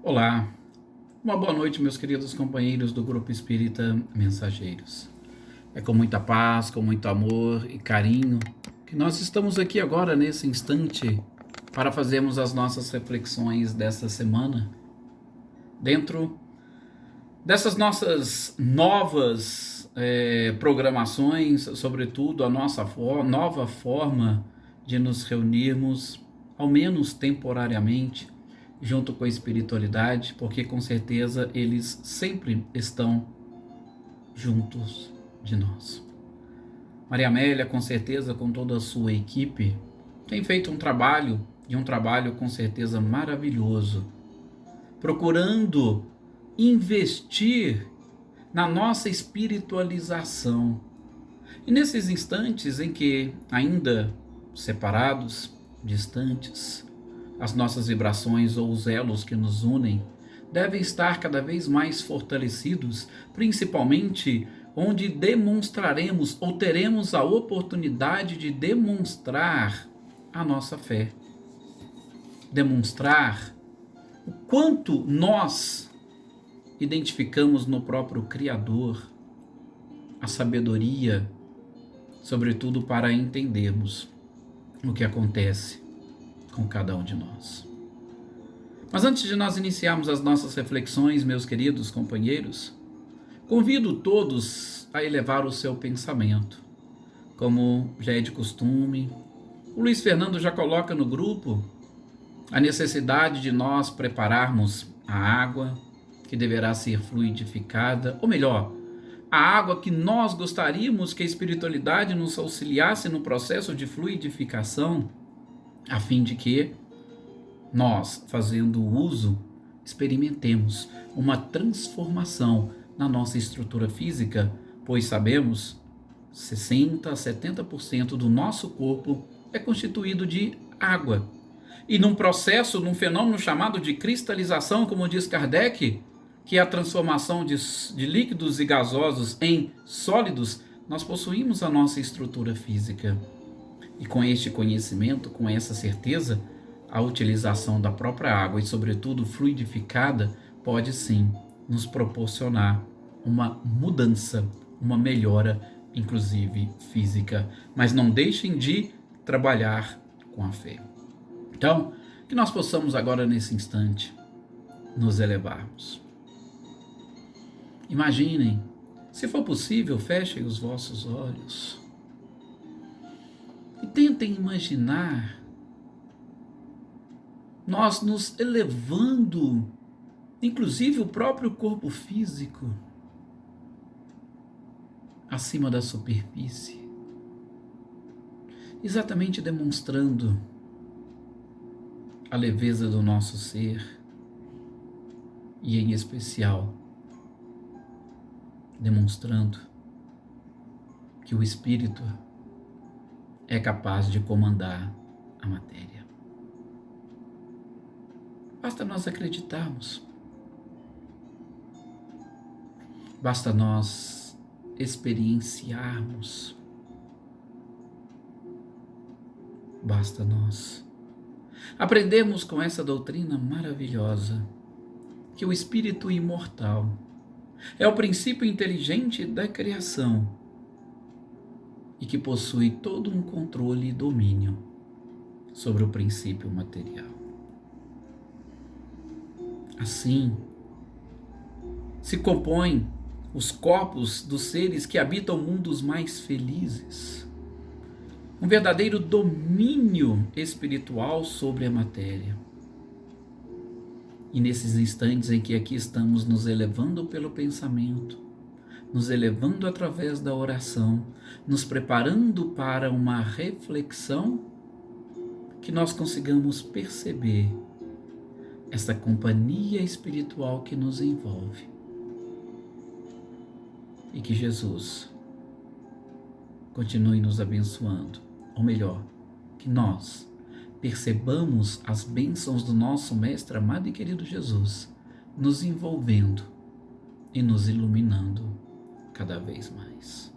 Olá, uma boa noite, meus queridos companheiros do Grupo Espírita Mensageiros. É com muita paz, com muito amor e carinho que nós estamos aqui agora, nesse instante, para fazermos as nossas reflexões desta semana, dentro dessas nossas novas programações, sobretudo a nossa nova forma de nos reunirmos, ao menos temporariamente, junto com a espiritualidade, porque com certeza eles sempre estão juntos de nós. Maria Amélia, com certeza, com toda a sua equipe, tem feito um trabalho, e um trabalho com certeza maravilhoso, procurando investir na nossa espiritualização. E nesses instantes em que, ainda separados, distantes, as nossas vibrações ou os elos que nos unem devem estar cada vez mais fortalecidos, principalmente onde demonstraremos ou teremos a oportunidade de demonstrar a nossa fé. Demonstrar o quanto nós identificamos no próprio Criador a sabedoria, sobretudo para entendermos o que acontece com cada um de nós. Mas antes de nós iniciarmos as nossas reflexões, meus queridos companheiros, convido todos a elevar o seu pensamento. Como já é de costume, o Luiz Fernando já coloca no grupo a necessidade de nós prepararmos a água que deverá ser fluidificada, ou melhor, a água que nós gostaríamos que a espiritualidade nos auxiliasse no processo de fluidificação, a fim de que nós, fazendo uso, experimentemos uma transformação na nossa estrutura física, pois sabemos 60 a 70% do nosso corpo é constituído de água. E num processo, num fenômeno chamado de cristalização, como diz Kardec, que é a transformação de líquidos e gasosos em sólidos, nós possuímos a nossa estrutura física. E com este conhecimento, com essa certeza, a utilização da própria água e, sobretudo, fluidificada, pode sim nos proporcionar uma mudança, uma melhora, inclusive física. Mas não deixem de trabalhar com a fé. Então, que nós possamos agora, nesse instante, nos elevarmos. Imaginem, se for possível, fechem os vossos olhos. E tentem imaginar nós nos elevando, inclusive o próprio corpo físico, acima da superfície, exatamente demonstrando a leveza do nosso ser e, em especial, demonstrando que o espírito é capaz de comandar a matéria. Basta nós acreditarmos. Basta nós experienciarmos. Basta nós aprendermos com essa doutrina maravilhosa que o espírito imortal é o princípio inteligente da criação e que possui todo um controle e domínio sobre o princípio material. Assim, se compõem os corpos dos seres que habitam mundos mais felizes, um verdadeiro domínio espiritual sobre a matéria. E nesses instantes em que aqui estamos nos elevando pelo pensamento, nos elevando através da oração, nos preparando para uma reflexão, que nós consigamos perceber essa companhia espiritual que nos envolve. E que Jesus continue nos abençoando, ou melhor, que nós percebamos as bênçãos do nosso Mestre amado e querido Jesus, nos envolvendo e nos iluminando cada vez mais.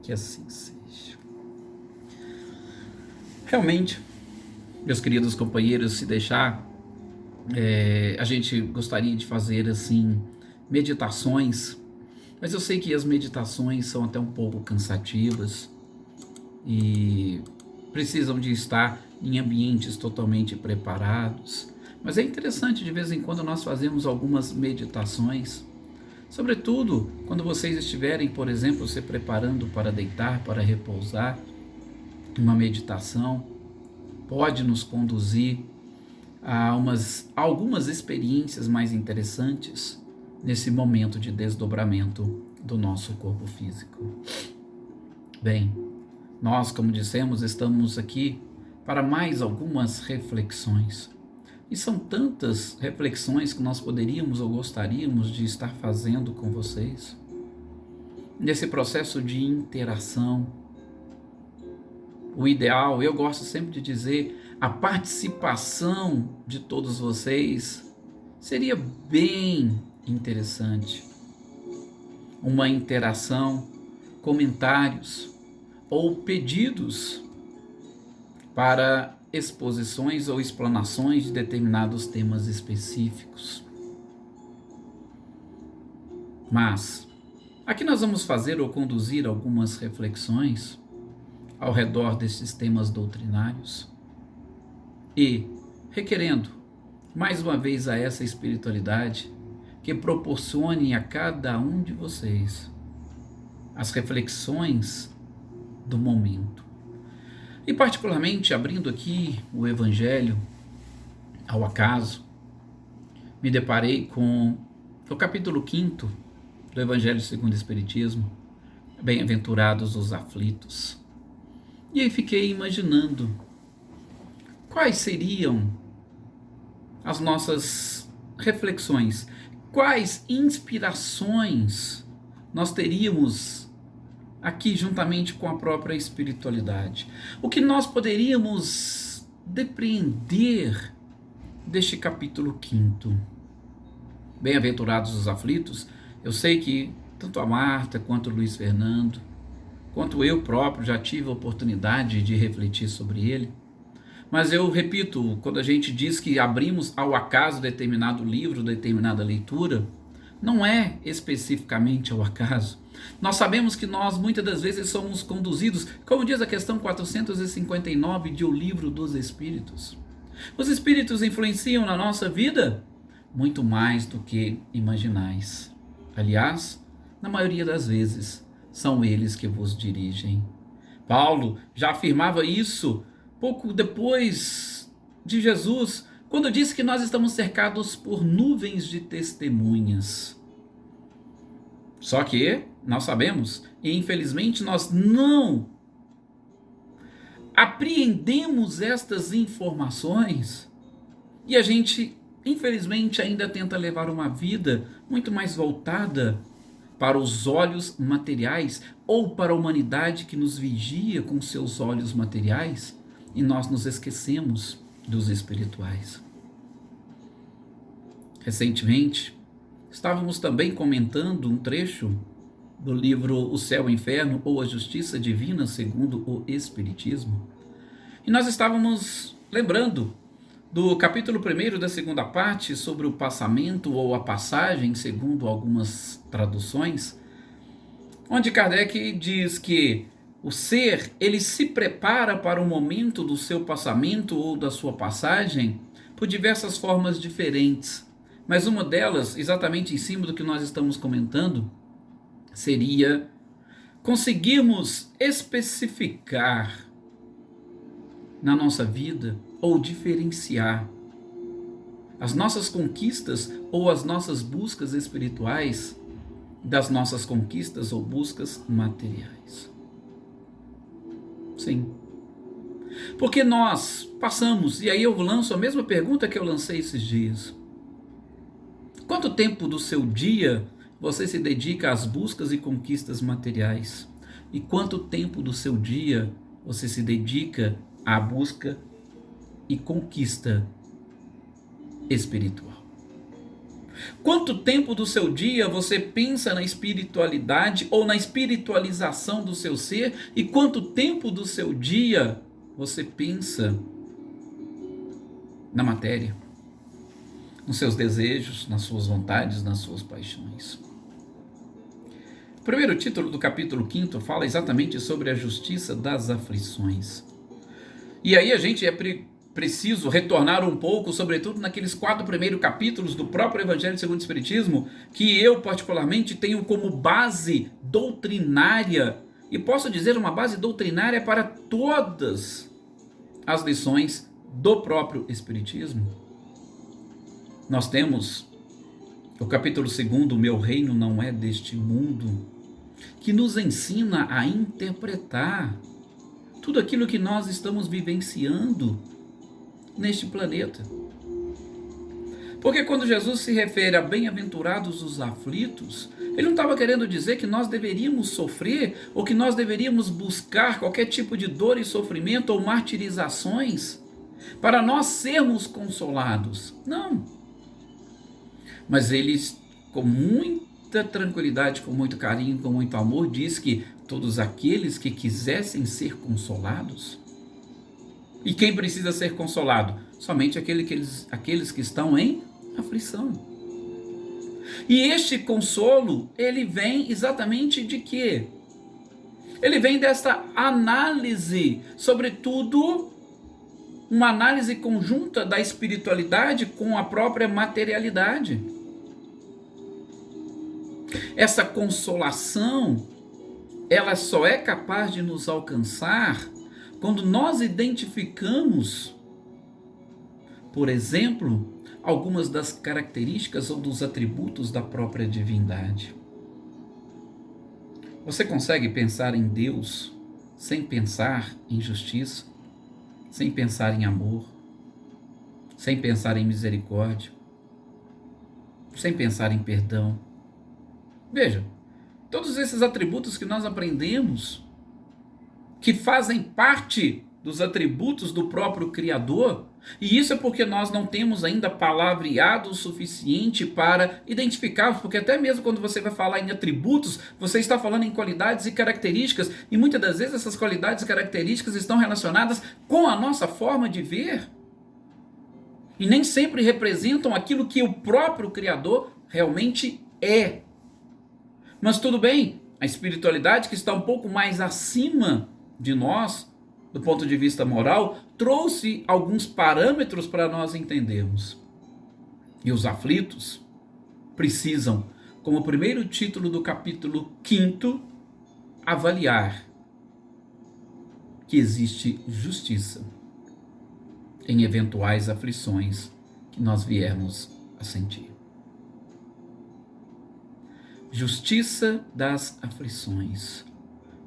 Que assim seja. Realmente, meus queridos companheiros, se deixar, A gente gostaria de fazer assim meditações, mas eu sei que as meditações são até um pouco cansativas e precisam de estar em ambientes totalmente preparados. Mas é interessante de vez em quando nós fazemos algumas meditações, sobretudo quando vocês estiverem, por exemplo, se preparando para deitar, para repousar. Uma meditação pode nos conduzir a algumas experiências mais interessantes nesse momento de desdobramento do nosso corpo físico. Bem, nós, como dissemos, estamos aqui para mais algumas reflexões. E são tantas reflexões que nós poderíamos ou gostaríamos de estar fazendo com vocês. Nesse processo de interação, o ideal, eu gosto sempre de dizer, a participação de todos vocês seria bem interessante. Uma interação, comentários ou pedidos para exposições ou explanações de determinados temas específicos. Mas aqui nós vamos fazer ou conduzir algumas reflexões ao redor desses temas doutrinários e requerendo mais uma vez a essa espiritualidade que proporcione a cada um de vocês as reflexões do momento. E particularmente abrindo aqui o Evangelho ao acaso, me deparei com o capítulo 5º do Evangelho segundo o Espiritismo, Bem-aventurados os aflitos. E aí fiquei imaginando quais seriam as nossas reflexões, quais inspirações nós teríamos aqui juntamente com a própria espiritualidade. O que nós poderíamos depreender deste capítulo 5º. Bem-aventurados os aflitos, eu sei que tanto a Marta quanto o Luiz Fernando, quanto eu próprio já tive a oportunidade de refletir sobre ele. Mas eu repito, quando a gente diz que abrimos ao acaso determinado livro, determinada leitura, não é especificamente ao acaso. Nós sabemos que nós muitas das vezes somos conduzidos, como diz a questão 459 de O Livro dos Espíritos. Os espíritos influenciam na nossa vida muito mais do que imaginais. Aliás, na maioria das vezes, são eles que vos dirigem. Paulo já afirmava isso pouco depois de Jesus, quando disse que nós estamos cercados por nuvens de testemunhas. Só que nós sabemos, e infelizmente nós não apreendemos estas informações, e a gente, infelizmente, ainda tenta levar uma vida muito mais voltada para os olhos materiais, ou para a humanidade que nos vigia com seus olhos materiais, e nós nos esquecemos dos espirituais. Recentemente, estávamos também comentando um trecho do livro O Céu e o Inferno, ou a Justiça Divina segundo o Espiritismo, e nós estávamos lembrando do capítulo 1º da segunda parte, sobre o passamento ou a passagem, segundo algumas traduções, onde Kardec diz que o ser, ele se prepara para o momento do seu passamento ou da sua passagem por diversas formas diferentes. Mas uma delas, exatamente em cima do que nós estamos comentando, seria conseguirmos especificar na nossa vida ou diferenciar as nossas conquistas ou as nossas buscas espirituais das nossas conquistas ou buscas materiais. Sim. Porque nós passamos, e aí eu lanço a mesma pergunta que eu lancei esses dias. Quanto tempo do seu dia você se dedica às buscas e conquistas materiais? E quanto tempo do seu dia você se dedica à busca e conquista espiritual? Quanto tempo do seu dia você pensa na espiritualidade ou na espiritualização do seu ser? E quanto tempo do seu dia você pensa na matéria? nos seus desejos, nas suas vontades, nas suas paixões. O primeiro título do capítulo 5 fala exatamente sobre a justiça das aflições. E aí a gente preciso retornar um pouco, sobretudo naqueles 4 primeiros capítulos do próprio Evangelho segundo o Espiritismo, que eu particularmente tenho como base doutrinária, e posso dizer uma base doutrinária para todas as lições do próprio Espiritismo. Nós temos o capítulo 2, o meu reino não é deste mundo, que nos ensina a interpretar tudo aquilo que nós estamos vivenciando neste planeta. Porque quando Jesus se refere a bem-aventurados os aflitos, ele não estava querendo dizer que nós deveríamos sofrer ou que nós deveríamos buscar qualquer tipo de dor e sofrimento ou martirizações para nós sermos consolados. Não. Mas ele, com muita tranquilidade, com muito carinho, com muito amor, diz que todos aqueles que quisessem ser consolados. E quem precisa ser consolado? Somente aqueles que estão em aflição. E este consolo, ele vem exatamente de quê? Ele vem desta análise, sobretudo uma análise conjunta da espiritualidade com a própria materialidade. Essa consolação, ela só é capaz de nos alcançar quando nós identificamos, por exemplo, algumas das características ou dos atributos da própria divindade. Você consegue pensar em Deus sem pensar em justiça, sem pensar em amor, sem pensar em misericórdia, sem pensar em perdão? Veja, todos esses atributos que nós aprendemos, que fazem parte dos atributos do próprio Criador, e isso é porque nós não temos ainda palavreado o suficiente para identificá-los, porque até mesmo quando você vai falar em atributos, você está falando em qualidades e características, e muitas das vezes essas qualidades e características estão relacionadas com a nossa forma de ver, e nem sempre representam aquilo que o próprio Criador realmente é. Mas tudo bem, a espiritualidade que está um pouco mais acima de nós, do ponto de vista moral, trouxe alguns parâmetros para nós entendermos. E os aflitos precisam, como primeiro título do capítulo 5, avaliar que existe justiça em eventuais aflições que nós viermos a sentir. Justiça das aflições.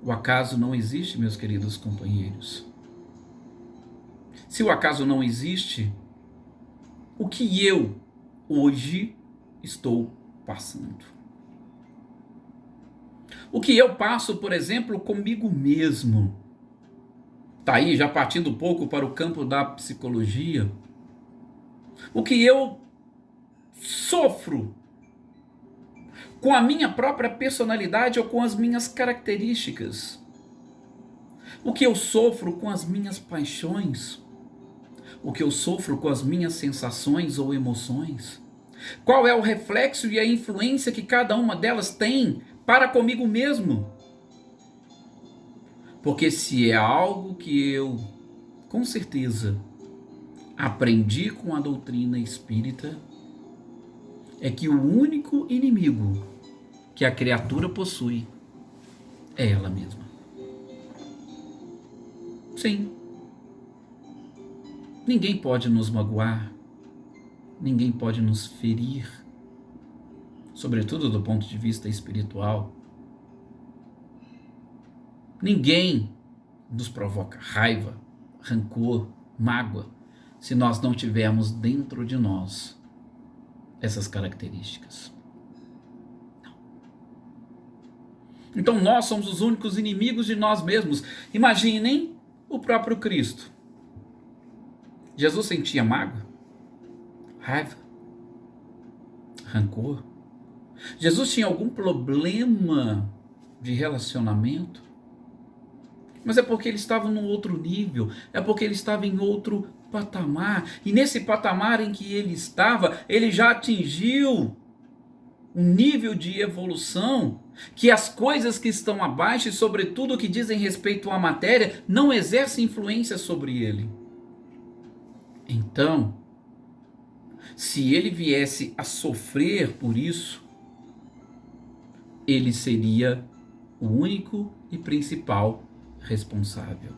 O acaso não existe, meus queridos companheiros. Se o acaso não existe, o que eu hoje estou passando? O que eu passo, por exemplo, comigo mesmo? Está aí, já partindo um pouco para o campo da psicologia. O que eu sofro com a minha própria personalidade ou com as minhas características? O que eu sofro com as minhas paixões? O que eu sofro com as minhas sensações ou emoções? Qual é o reflexo e a influência que cada uma delas tem para comigo mesmo? Porque se é algo que eu, com certeza, aprendi com a doutrina espírita, é que o único inimigo que a criatura possui é ela mesma. Sim. Ninguém pode nos magoar, ninguém pode nos ferir, sobretudo do ponto de vista espiritual. Ninguém nos provoca raiva, rancor, mágoa, se nós não tivermos dentro de nós essas características. Não. Então nós somos os únicos inimigos de nós mesmos. Imaginem o próprio Cristo. Jesus sentia mágoa, raiva, rancor. Jesus tinha algum problema de relacionamento? Mas é porque ele estava num outro nível, é porque ele estava em outro patamar, e nesse patamar em que ele estava, ele já atingiu um nível de evolução que as coisas que estão abaixo, e sobretudo que dizem respeito à matéria, não exercem influência sobre ele. Então, se ele viesse a sofrer por isso, ele seria o único e principal responsável.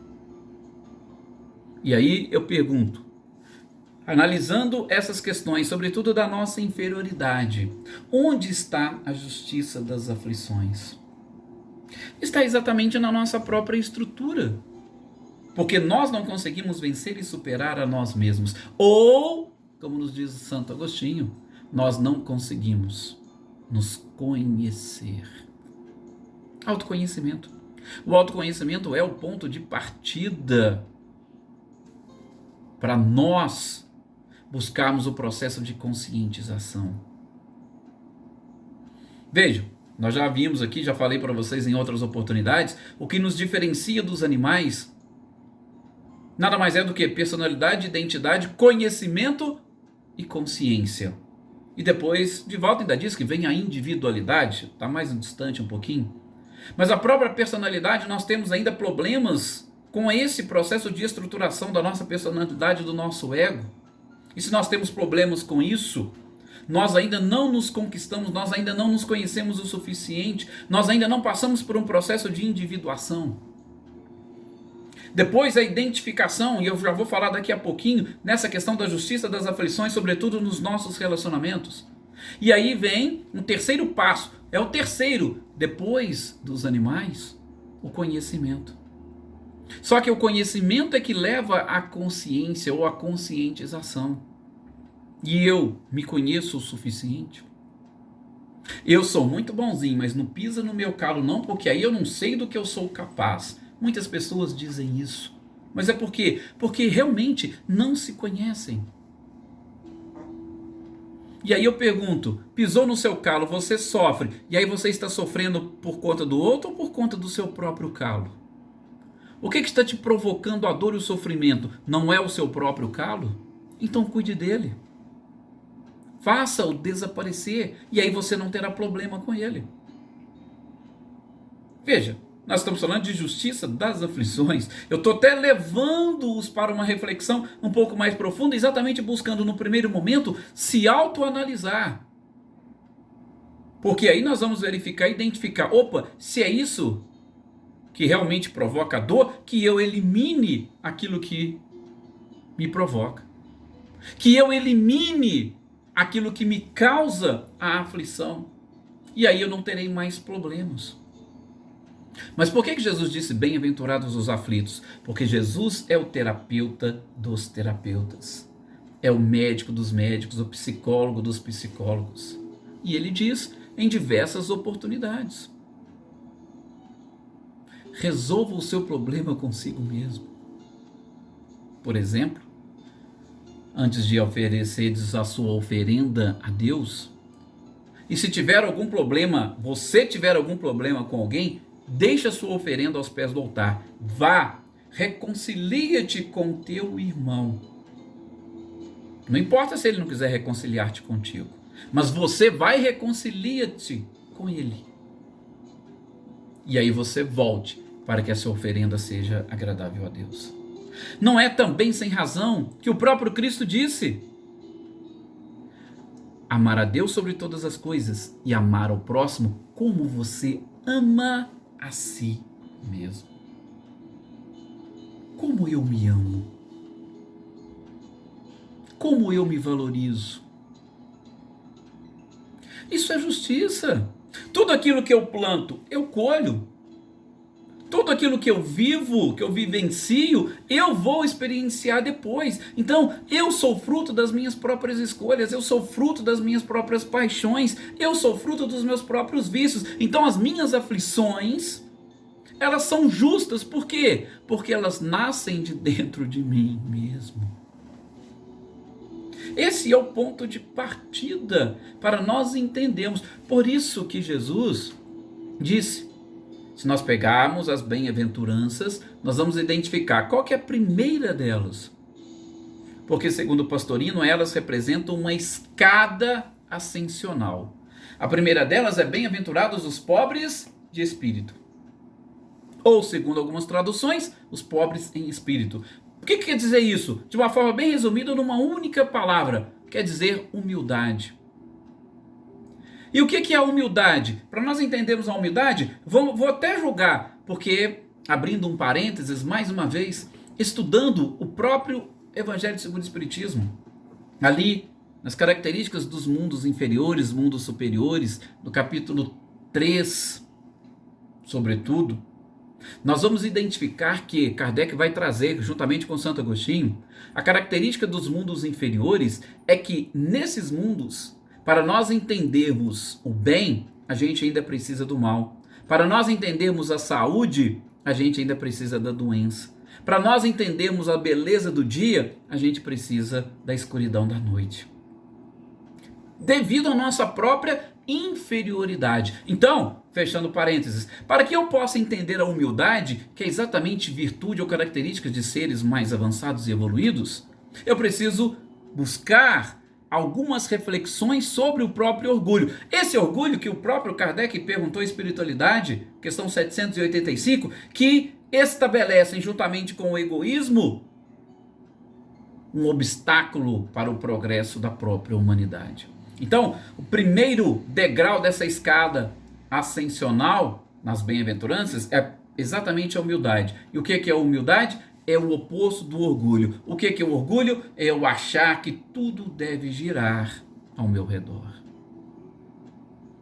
E aí eu pergunto, analisando essas questões, sobretudo da nossa inferioridade, onde está a justiça das aflições? Está exatamente na nossa própria estrutura. Porque nós não conseguimos vencer e superar a nós mesmos. Ou, como nos diz Santo Agostinho, nós não conseguimos nos conhecer. Autoconhecimento. O autoconhecimento é o ponto de partida para nós buscarmos o processo de conscientização. Vejam, nós já vimos aqui, já falei para vocês em outras oportunidades, o que nos diferencia dos animais nada mais é do que personalidade, identidade, conhecimento e consciência. E depois, de volta ainda diz que vem a individualidade, está mais distante um pouquinho. Mas a própria personalidade, nós temos ainda problemas com esse processo de estruturação da nossa personalidade, do nosso ego. E se nós temos problemas com isso, nós ainda não nos conquistamos, nós ainda não nos conhecemos o suficiente, nós ainda não passamos por um processo de individuação. Depois a identificação, e eu já vou falar daqui a pouquinho, nessa questão da justiça das aflições, sobretudo nos nossos relacionamentos. E aí vem um terceiro passo, é o terceiro, depois dos animais, o conhecimento. Só que o conhecimento é que leva à consciência ou à conscientização. E eu me conheço o suficiente? Eu sou muito bonzinho, mas não pisa no meu calo não, porque aí eu não sei do que eu sou capaz. Muitas pessoas dizem isso. Mas é por quê? Porque realmente não se conhecem. E aí eu pergunto, pisou no seu calo, você sofre, e aí você está sofrendo por conta do outro ou por conta do seu próprio calo? O que está te provocando a dor e o sofrimento? Não é o seu próprio calo? Então cuide dele. Faça-o desaparecer, e aí você não terá problema com ele. Veja, nós estamos falando de justiça das aflições. Eu estou até levando-os para uma reflexão um pouco mais profunda, exatamente buscando no primeiro momento se autoanalisar. Porque aí nós vamos verificar, identificar, opa, se é isso que realmente provoca dor, que eu elimine aquilo que me provoca. Que eu elimine aquilo que me causa a aflição. E aí eu não terei mais problemas. Mas por que Jesus disse bem-aventurados os aflitos? Porque Jesus é o terapeuta dos terapeutas. É o médico dos médicos, o psicólogo dos psicólogos. E ele diz em diversas oportunidades: resolva o seu problema consigo mesmo. Por exemplo, antes de ofereceres a sua oferenda a Deus, e se tiver algum problema, você tiver algum problema com alguém, deixa a sua oferenda aos pés do altar. Vá, reconcilia-te com teu irmão. Não importa se ele não quiser reconciliar-te contigo, mas você vai e reconcilia-te com ele. E aí você volte para que a sua oferenda seja agradável a Deus. Não é também sem razão que o próprio Cristo disse: amar a Deus sobre todas as coisas e amar ao próximo como você ama a si mesmo. Como eu me amo? Como eu me valorizo? Isso é justiça. Tudo aquilo que eu planto, eu colho. Tudo aquilo que eu vivo, que eu vivencio, eu vou experienciar depois. Então, eu sou fruto das minhas próprias escolhas, eu sou fruto das minhas próprias paixões, eu sou fruto dos meus próprios vícios. Então, as minhas aflições, elas são justas. Por quê? Porque elas nascem de dentro de mim mesmo. Esse é o ponto de partida para nós entendermos. Por isso que Jesus disse: se nós pegarmos as bem-aventuranças, nós vamos identificar qual que é a primeira delas. porque, segundo o Pastorino, elas representam uma escada ascensional. A primeira delas é bem-aventurados os pobres de espírito. Ou, segundo algumas traduções, os pobres em espírito. O que quer dizer isso? De uma forma bem resumida, numa única palavra. Quer dizer humildade. E o que é a humildade? Para nós entendermos a humildade, vou até julgar, porque, abrindo um parênteses, mais uma vez, estudando o próprio Evangelho segundo o Espiritismo, ali, nas características dos mundos inferiores, mundos superiores, no capítulo 3, sobretudo, nós vamos identificar que Kardec vai trazer, juntamente com Santo Agostinho, a característica dos mundos inferiores é que, nesses mundos, para nós entendermos o bem, a gente ainda precisa do mal. Para nós entendermos a saúde, a gente ainda precisa da doença. Para nós entendermos a beleza do dia, a gente precisa da escuridão da noite. Devido à nossa própria inferioridade. Então, fechando parênteses, para que eu possa entender a humildade, que é exatamente virtude ou característica de seres mais avançados e evoluídos, eu preciso buscar algumas reflexões sobre o próprio orgulho. Esse orgulho que o próprio Kardec perguntou à espiritualidade, questão 785, que estabelecem juntamente com o egoísmo um obstáculo para o progresso da própria humanidade. Então, o primeiro degrau dessa escada ascensional nas bem-aventuranças é exatamente a humildade. E o que é a humildade? É o oposto do orgulho. O que é o orgulho? É o achar que tudo deve girar ao meu redor.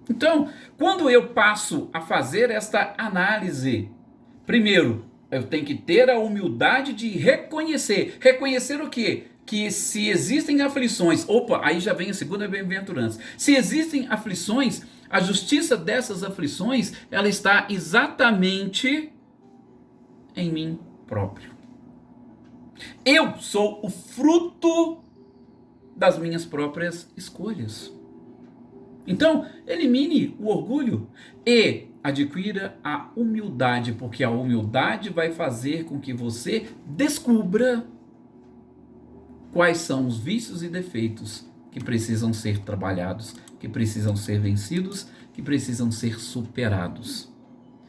Então, quando eu passo a fazer esta análise, primeiro, eu tenho que ter a humildade de reconhecer. Reconhecer o quê? Que se existem aflições, aí já vem a segunda bem-aventurança. Se existem aflições, a justiça dessas aflições, ela está exatamente em mim próprio. Eu sou o fruto das minhas próprias escolhas. Então, elimine o orgulho e adquira a humildade, porque a humildade vai fazer com que você descubra quais são os vícios e defeitos que precisam ser trabalhados, que precisam ser vencidos, que precisam ser superados.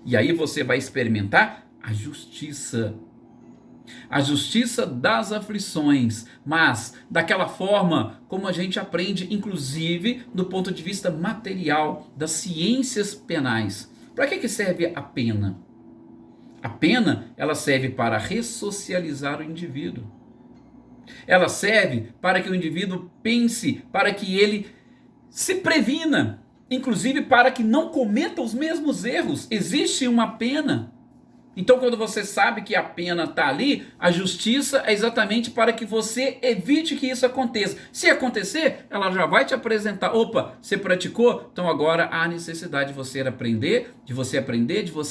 E aí você vai experimentar a justiça das aflições, mas daquela forma como a gente aprende, inclusive do ponto de vista material, das ciências penais. Para que serve a pena? A pena, ela serve para ressocializar o indivíduo. Ela serve para que o indivíduo pense, para que ele se previna, inclusive para que não cometa os mesmos erros. Existe uma pena. Então, quando você sabe que a pena está ali, a justiça é exatamente para que você evite que isso aconteça. Se acontecer, ela já vai te apresentar. Você praticou? Então agora há necessidade de você aprender, de você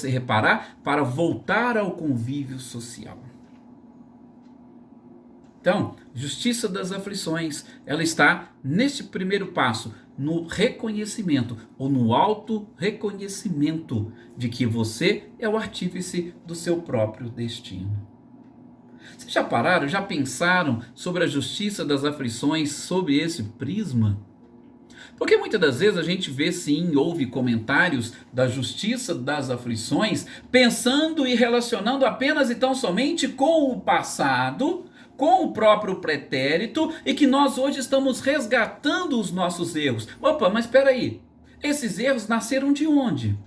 reparar, para voltar ao convívio social. Então, justiça das aflições, ela está neste primeiro passo, no reconhecimento ou no auto-reconhecimento de que você é o artífice do seu próprio destino. Vocês já pararam, já pensaram sobre a justiça das aflições sob esse prisma? Porque muitas das vezes a gente vê sim, ouve comentários da justiça das aflições, pensando e relacionando apenas e tão somente com o passado, com o próprio pretérito, e que nós hoje estamos resgatando os nossos erros. Mas espera aí, esses erros nasceram de onde?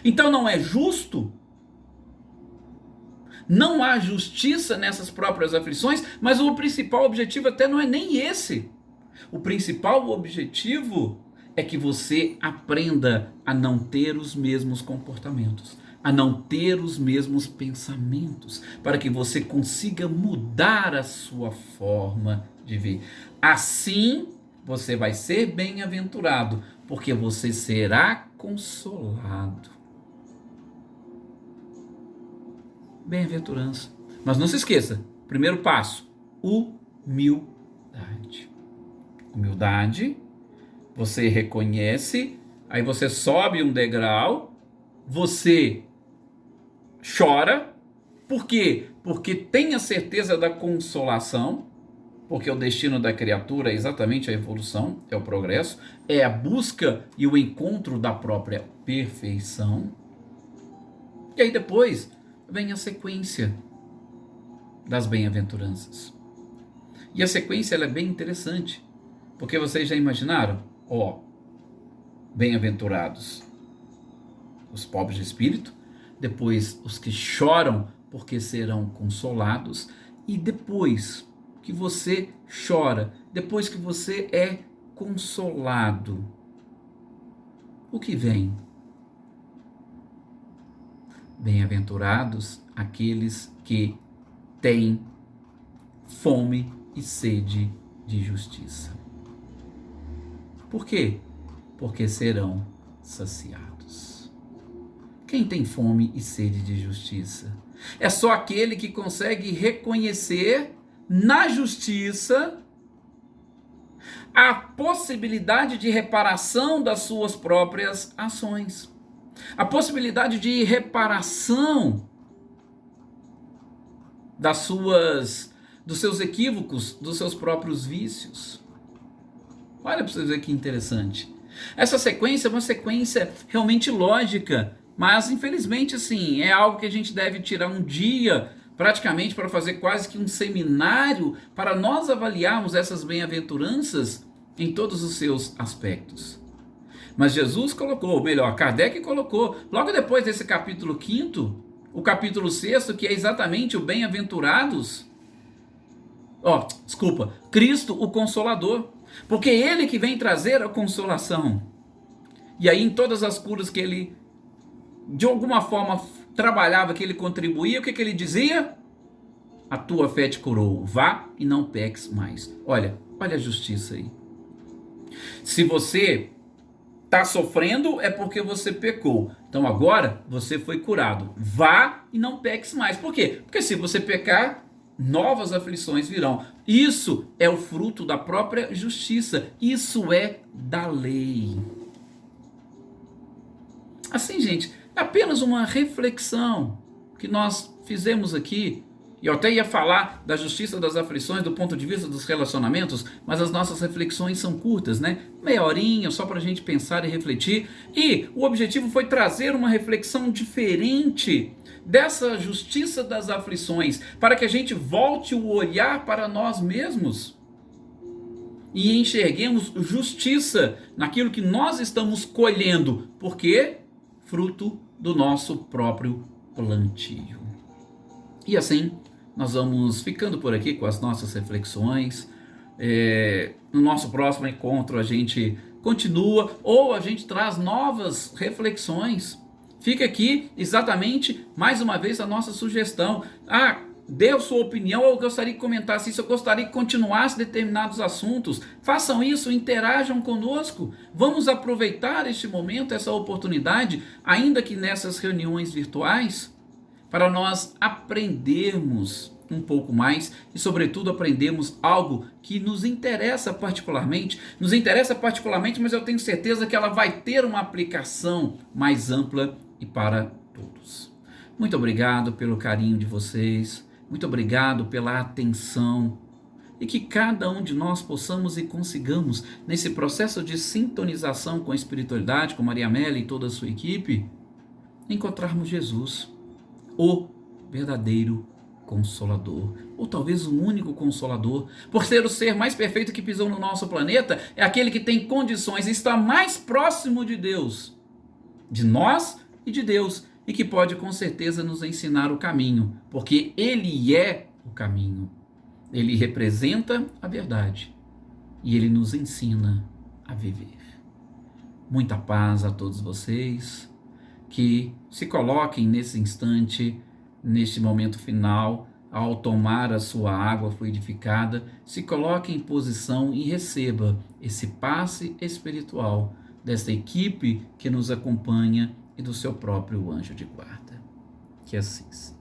Então não é justo? Não há justiça nessas próprias aflições, mas o principal objetivo até não é nem esse. O principal objetivo é que você aprenda a não ter os mesmos comportamentos, a não ter os mesmos pensamentos, para que você consiga mudar a sua forma de ver. Assim, você vai ser bem-aventurado, porque você será consolado. Bem-aventurança. Mas não se esqueça, primeiro passo, humildade. Humildade, você reconhece, aí você sobe um degrau, você chora. Por quê? Porque tem a certeza da consolação, porque o destino da criatura é exatamente a evolução, é o progresso, é a busca e o encontro da própria perfeição. E aí depois vem a sequência das bem-aventuranças. E a sequência ela é bem interessante, porque vocês já imaginaram? Bem-aventurados os pobres de espírito, depois os que choram porque serão consolados, e depois que você chora, depois que você é consolado, o que vem? Bem-aventurados aqueles que têm fome e sede de justiça. Por quê? Porque serão saciados. Quem tem fome e sede de justiça? É só aquele que consegue reconhecer na justiça a possibilidade de reparação das suas próprias ações, a possibilidade de reparação dos seus equívocos, dos seus próprios vícios. Olha para vocês verem que interessante. Essa sequência é uma sequência realmente lógica, mas infelizmente assim, é algo que a gente deve tirar um dia praticamente para fazer quase que um seminário para nós avaliarmos essas bem-aventuranças em todos os seus aspectos. Mas Jesus colocou, ou melhor, Kardec colocou, logo depois desse capítulo 5º, o capítulo 6º, que é exatamente o bem-aventurados, Cristo o Consolador, porque ele que vem trazer a consolação. E aí em todas as curas que ele, de alguma forma, trabalhava, que ele contribuía, o que ele dizia? A tua fé te curou, vá e não peques mais. Olha a justiça aí. Se você está sofrendo, é porque você pecou. Então agora você foi curado. Vá e não peques mais. Por quê? Porque se você pecar, novas aflições virão. Isso é o fruto da própria justiça. Isso é da lei. Assim, gente, é apenas uma reflexão que nós fizemos aqui. Eu até ia falar da justiça das aflições do ponto de vista dos relacionamentos, mas as nossas reflexões são curtas, né? Meia horinha só para a gente pensar e refletir. E o objetivo foi trazer uma reflexão diferente dessa justiça das aflições, para que a gente volte o olhar para nós mesmos e enxerguemos justiça naquilo que nós estamos colhendo, porque fruto do nosso próprio plantio. E assim, nós vamos ficando por aqui com as nossas reflexões. No nosso próximo encontro a gente continua, ou a gente traz novas reflexões. Fica aqui exatamente, mais uma vez, a nossa sugestão. Dê a sua opinião, ou eu gostaria que comentasse isso, eu gostaria que continuasse determinados assuntos. Façam isso, interajam conosco. Vamos aproveitar este momento, essa oportunidade, ainda que nessas reuniões virtuais, para nós aprendermos um pouco mais e, sobretudo, aprendermos algo que nos interessa particularmente. Nos interessa particularmente, mas eu tenho certeza que ela vai ter uma aplicação mais ampla e para todos. Muito obrigado pelo carinho de vocês, muito obrigado pela atenção, e que cada um de nós possamos e consigamos, nesse processo de sintonização com a espiritualidade, com Maria Amélia e toda a sua equipe, encontrarmos Jesus, o verdadeiro Consolador, ou talvez o único Consolador, por ser o ser mais perfeito que pisou no nosso planeta, é aquele que tem condições, está mais próximo de Deus, de nós e de Deus, e que pode com certeza nos ensinar o caminho, porque Ele é o caminho, Ele representa a verdade, e Ele nos ensina a viver. Muita paz a todos vocês, que se coloquem nesse instante, neste momento final, ao tomar a sua água fluidificada, se coloque em posição e receba esse passe espiritual desta equipe que nos acompanha e do seu próprio anjo de guarda. Que assim seja.